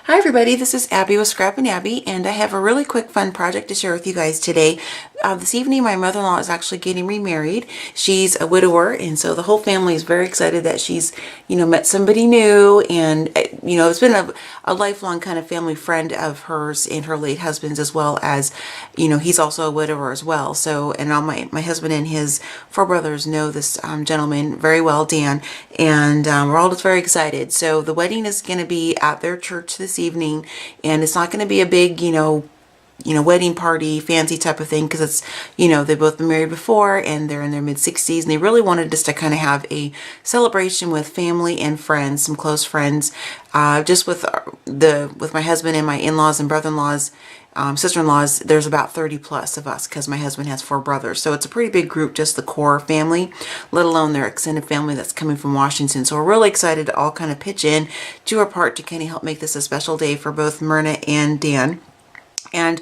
Hi everybody, this is Abby with Scrap and Abby, and I have a really quick fun project to share with you guys today. This evening my mother-in-law is actually getting remarried. She's a widower, and so the whole family is very excited that she's, met somebody new, and, it's been a lifelong kind of family friend of hers and her late husband's, as well as, he's also a widower as well. So, and all my husband and his four brothers know this gentleman very well, Dan, and we're all just very excited. So the wedding is going to be at their church this evening, and it's not going to be a big, wedding party, fancy type of thing, because it's, they've both been married before and they're in their mid-60s, and they really wanted just to kind of have a celebration with family and friends, some close friends, just with my husband and my in-laws and brother-in-laws. Sister-in-laws, there's about 30 plus of us because my husband has four brothers. So it's a pretty big group, just the core family, let alone their extended family that's coming from Washington. So we're really excited to all kind of pitch in, do our part to kind of help make this a special day for both Myrna and Dan. And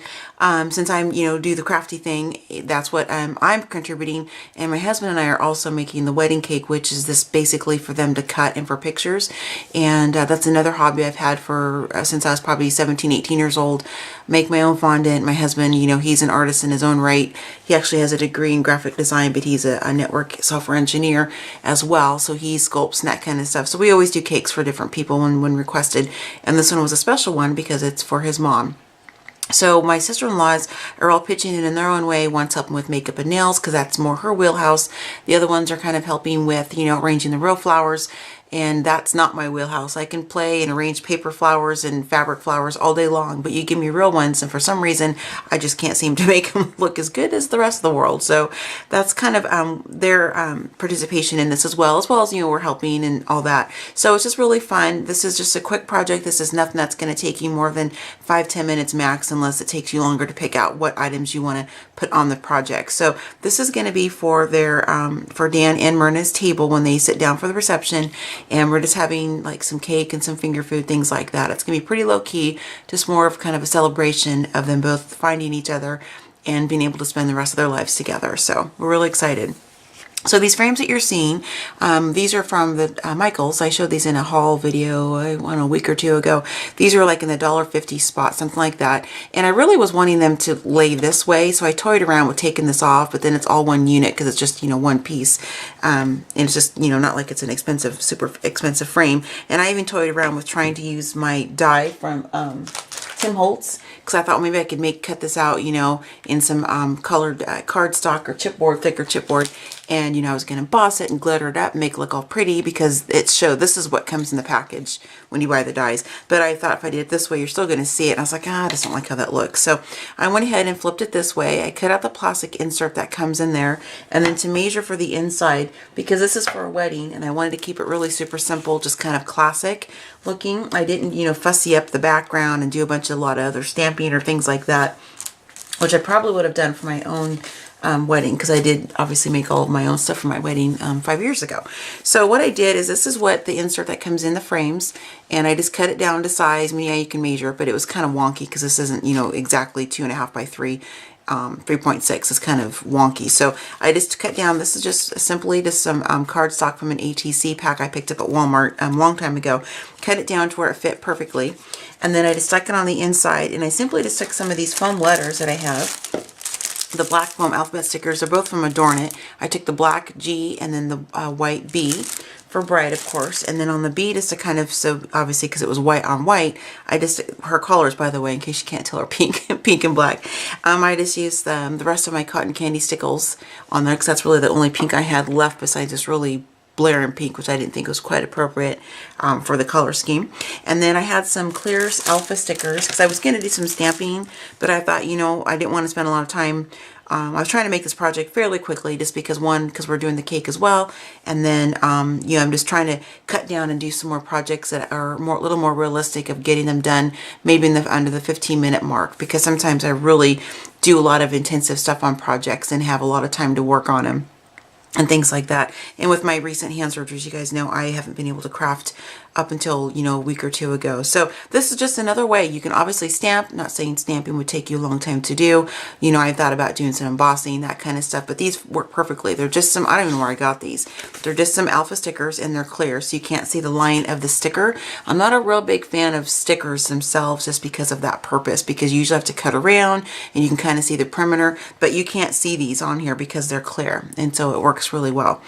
since I'm, do the crafty thing, that's what I'm contributing. And my husband and I are also making the wedding cake, which is this basically for them to cut and for pictures. And that's another hobby I've had for since I was probably 17, 18 years old. Make my own fondant. My husband, he's an artist in his own right. He actually has a degree in graphic design, but he's a network software engineer as well. So he sculpts and that kind of stuff. So we always do cakes for different people when requested. And this one was a special one because it's for his mom. So my sister-in-laws are all pitching in their own way. One's helping with makeup and nails because that's more her wheelhouse. The other ones are kind of helping with, arranging the real flowers. And that's not my wheelhouse. I can play and arrange paper flowers and fabric flowers all day long, but you give me real ones, and for some reason, I just can't seem to make them look as good as the rest of the world. So that's kind of their participation in this as well as, we're helping and all that. So it's just really fun. This is just a quick project. This is nothing that's going to take you more than 5-10 minutes max, unless it takes you longer to pick out what items you want to put on the project. So this is going to be for their, for Dan and Myrna's table when they sit down for the reception. And we're just having like some cake and some finger food, things like that. It's gonna be pretty low key, just more of kind of a celebration of them both finding each other and being able to spend the rest of their lives together. So we're really excited. So these frames that you're seeing, these are from the Michaels. I showed these in a haul video, a week or two ago. These are like in the $1.50 spot, something like that. And I really was wanting them to lay this way, so I toyed around with taking this off, but then it's all one unit because it's just, one piece. And it's just, not like it's an expensive, super expensive frame. And I even toyed around with trying to use my die from Tim Holtz, because I thought maybe I could cut this out, in some colored cardstock or chipboard, thicker chipboard. And, I was going to emboss it and glitter it up and make it look all pretty because this is what comes in the package when you buy the dies. But I thought if I did it this way, you're still going to see it. And I was like, I just don't like how that looks. So I went ahead and flipped it this way. I cut out the plastic insert that comes in there. And then to measure for the inside, because this is for a wedding and I wanted to keep it really super simple, just kind of classic looking. I didn't, fussy up the background and do a lot of other stamping or things like that, which I probably would have done for my own wedding, because I did obviously make all of my own stuff for my wedding 5 years ago. So what I did is, this is what the insert that comes in the frames, and I just cut it down to size. I mean, yeah, you can measure it, but it was kind of wonky because this isn't, exactly 2.5 by 3. 3.6 is kind of wonky. So I just cut down, this is just simply just some cardstock from an ATC pack I picked up at Walmart a long time ago. Cut it down to where it fit perfectly. And then I just stuck it on the inside, and I simply just took some of these foam letters that I have. The black foam alphabet stickers are both from Adorn It. I took the black G and then the white B for bride, of course. And then on the B, just to kind of, so obviously because it was white on white, I just, her colors, by the way, in case you can't tell, are pink, pink and black. I just used the rest of my cotton candy stickles on there because that's really the only pink I had left besides this really blaring pink, which I didn't think was quite appropriate for the color scheme. And then I had some clear alpha stickers because I was going to do some stamping, but I thought, I didn't want to spend a lot of time. I was trying to make this project fairly quickly just because, one, because we're doing the cake as well, and then, I'm just trying to cut down and do some more projects that are a little more realistic of getting them done maybe under the 15-minute mark, because sometimes I really do a lot of intensive stuff on projects and have a lot of time to work on them. and things like that. And with my recent hand surgeries, you guys know I haven't been able to craft up until, you know, a week or two ago. So this is just another way. You can obviously stamp. Not saying stamping would take you a long time to do. You know, I thought about doing some embossing, that kind of stuff, but these work perfectly. They're just some, I don't even know where I got these. They're just some alpha stickers, and they're clear, so you can't see the line of the sticker. I'm not a real big fan of stickers themselves just because of that purpose, because you usually have to cut around and you can kind of see the perimeter, but you can't see these on here because they're clear, and so it works really well.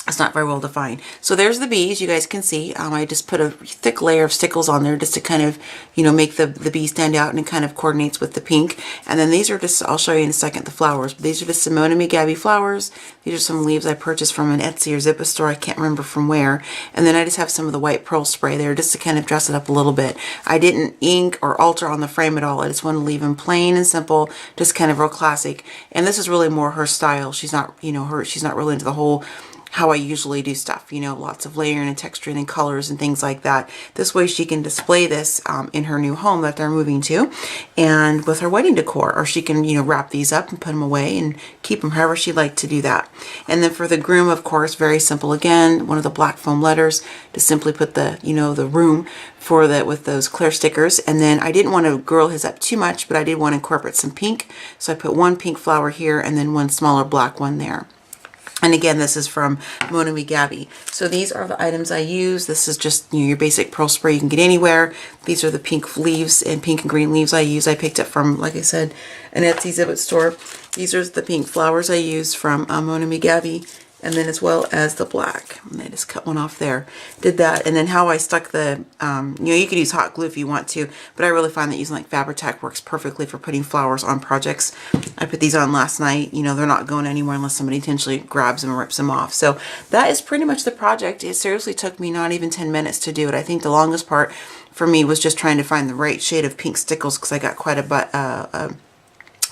It's not very well defined. So there's the bees, you guys can see. I just put a thick layer of stickles on there just to kind of, you know, make the bee stand out, and it kind of coordinates with the pink. And then these are just, I'll show you in a second, the flowers. But these are the Simone and Me Gabby flowers. These are some leaves I purchased from an Etsy or Zippa store, I can't remember from where. And then I just have some of the white pearl spray there just to kind of dress it up a little bit. I didn't ink or alter on the frame at all. I just want to leave them plain and simple, just kind of real classic. And this is really more her style. She's not, you know, she's not really into the whole how I usually do stuff, you know, lots of layering and texturing and colors and things like that. This way she can display this in her new home that they're moving to, and with her wedding decor, or she can, you know, wrap these up and put them away and keep them however she'd like to do that. And then for the groom, of course, very simple again, one of the black foam letters to simply put the, you know, the room for the, with those clear stickers. And then I didn't want to girl his up too much, but I did want to incorporate some pink, so I put one pink flower here and then one smaller black one there. And again, this is from Mona Me Gabby. So these are the items I use. This is just, you know, your basic pearl spray you can get anywhere. These are the pink leaves and pink and green leaves I use. I picked up from, like I said, an Etsy Zippa store. These are the pink flowers I use from Mona Me Gabby. And then as well as the black. And I just cut one off there. Did that. And then how I stuck the, you know, you could use hot glue if you want to, but I really find that using like Fabri-Tac works perfectly for putting flowers on projects. I put these on last night. You know, they're not going anywhere unless somebody intentionally grabs them and rips them off. So that is pretty much the project. It seriously took me not even 10 minutes to do it. I think the longest part for me was just trying to find the right shade of pink stickles, because I got quite a bit.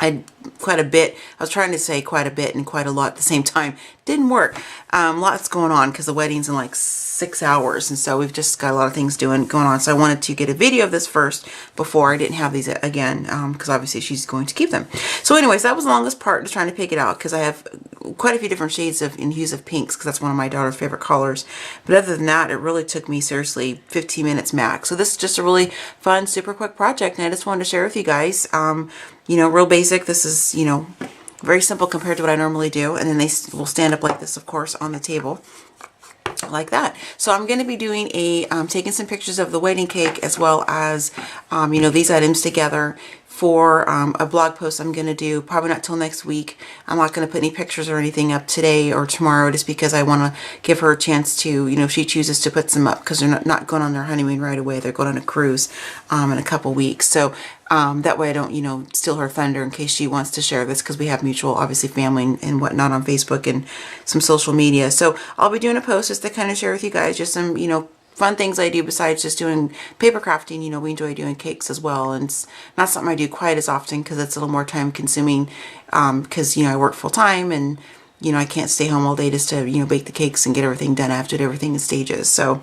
I was trying to say quite a bit and quite a lot at the same time. Didn't work. Lots going on because the wedding's in like 6 hours, and so we've just got a lot of things going on. So I wanted to get a video of this first before I didn't have these again, because obviously she's going to keep them. So anyways, that was the longest part, just trying to pick it out, because I have quite a few different shades of and hues of pinks, because that's one of my daughter's favorite colors. But other than that, it really took me seriously 15 minutes max. So this is just a really fun, super quick project, and I just wanted to share with you guys. You know, real basic. This is, you know, very simple compared to what I normally do. And then they will stand up like this, of course, on the table like that. So I'm going to be doing a, taking some pictures of the wedding cake, as well as, you know, these items together for a blog post I'm going to do, probably not till next week. I'm not going to put any pictures or anything up today or tomorrow, just because I want to give her a chance to, you know, if she chooses to put some up, because they're not going on their honeymoon right away. They're going on a cruise in a couple weeks. So that way I don't, you know, steal her thunder in case she wants to share this, because we have mutual, obviously, family and whatnot on Facebook and some social media. So I'll be doing a post just to kind of share with you guys just some, you know, fun things I do besides just doing paper crafting. You know, we enjoy doing cakes as well, and it's not something I do quite as often because it's a little more time consuming, because, you know, I work full time, and, you know, I can't stay home all day just to, you know, bake the cakes and get everything done. I have to do everything in stages. So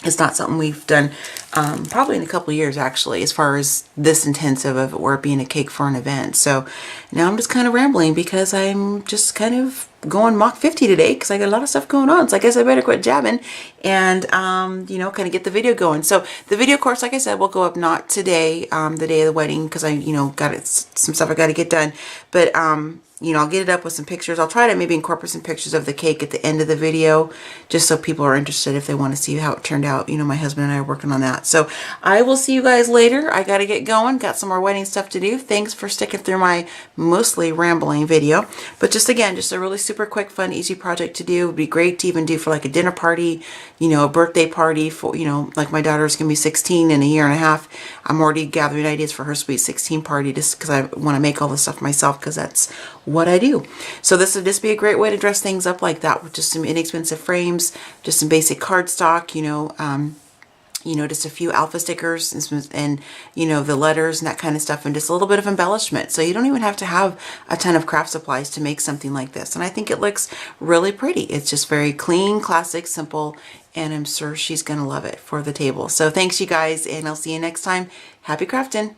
it's not something we've done probably in a couple of years, actually, as far as this intensive of it, or being a cake for an event. So now I'm just kind of rambling because I'm just kind of going Mach 50 today, because I got a lot of stuff going on. So I guess I better quit jabbing and, you know, kind of get the video going. So the video, of course, like I said, will go up not today, the day of the wedding, because I, you know, got some stuff I got to get done. But, you know, I'll get it up with some pictures. I'll try to maybe incorporate some pictures of the cake at the end of the video, just so people are interested if they want to see how it turned out. You know, my husband and I are working on that. So I will see you guys later. I got to get going. Got some more wedding stuff to do. Thanks for sticking through my mostly rambling video. But just again, just a really super quick, fun, easy project to do. It would be great to even do for like a dinner party, you know, a birthday party for, you know, like my daughter's going to be 16 in a year and a half. I'm already gathering ideas for her sweet 16 party, just because I want to make all this stuff myself, because that's what I do. So this would just be a great way to dress things up like that, with just some inexpensive frames, just some basic cardstock, you know, just a few alpha stickers and you know, the letters and that kind of stuff, and just a little bit of embellishment. So you don't even have to have a ton of craft supplies to make something like this. And I think it looks really pretty. It's just very clean, classic, simple, and I'm sure she's going to love it for the table. So thanks, you guys, and I'll see you next time. Happy crafting.